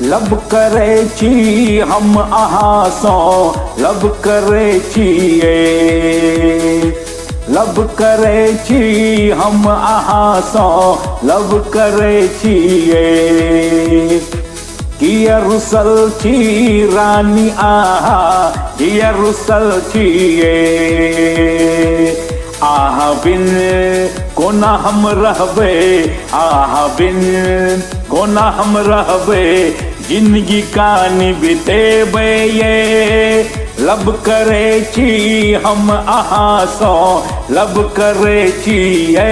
लब करे छी हम अहाँ सो लब करे छिए, लब करे छी हम अहाँ सो लब करे छिए। किया रुसल छी रानी आहा, किया रुसल छिए। आहा बिन कोना हम रहबे, आहा बिन कोना हम रहबे, जिंदगी कानी बितेबे ये। लब करे छी हम अहाँ सो लब करे छिए।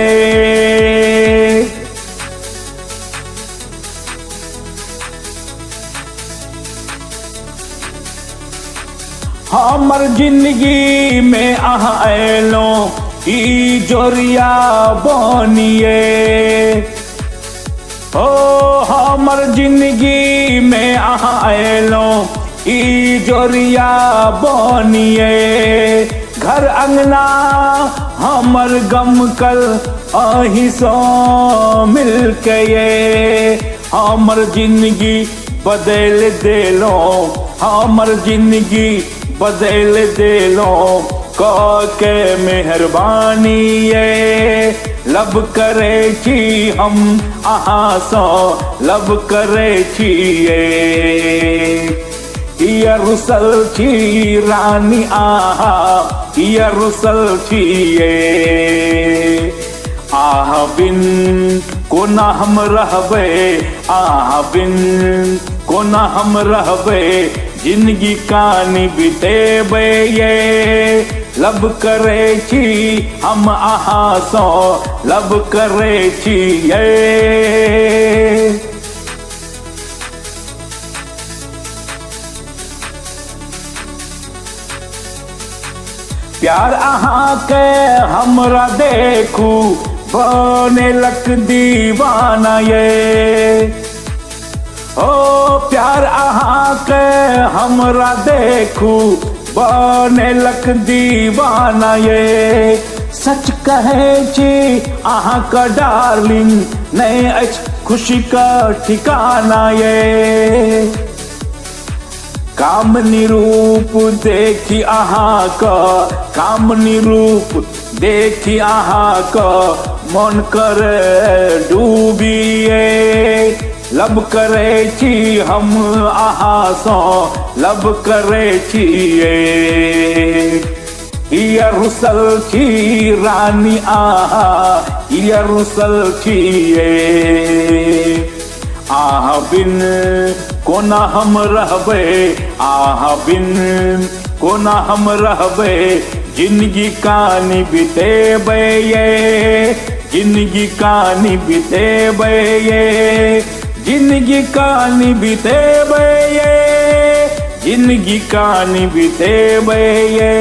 हमर जिंदगी में अहाँ अयलो ई जोरिया बनिए। ओ हमर जिंदगी में अहाँ अयलो ई जोरिया बनिए। घर अंगना हमर गमकल अही सो मिलके ये। हमर जिंदगी बदल देलो, हमर जिंदगी बदल देलो के मेहरबानी ये। लब करे छी हम अहाँ सो लब करे छिए। किया रुसल छी रानी आहा, किया रुसल छिए। आहा बिन कोना हम रहबे, आहा बिन कोना हम रहबे, जिंदगी कानी बितेबे ये। लब करे छी हम अहाँ सो लब करे छिए। प्यार अहाँ के हमरा देखू बने लक दीवाना ये। ओ प्यार अहाँ के हमरा देखू बने लक दीवाना ये। सच कहे छी अहाँ का डार्लिंग नहीं अछि खुशी का ठिकाना ये। कामनी रूप देखी अहाँ का, कामनी रूप देखी अहाँ का, मन करे डूबिए। लब करे छी हम अहाँ सो लब करे छिए। किया रुसल छी रानी आहा, किया रुसल छिए। आहा बिन कोना हम रहबे, आहा बिन कोना हम रहबे, जिंदगी कानी बितेबे ये। जिंदगी कानी बितेबे ये, जिंदगी कानी बितेबे ये, जिंदगी कानी बितेबे ये।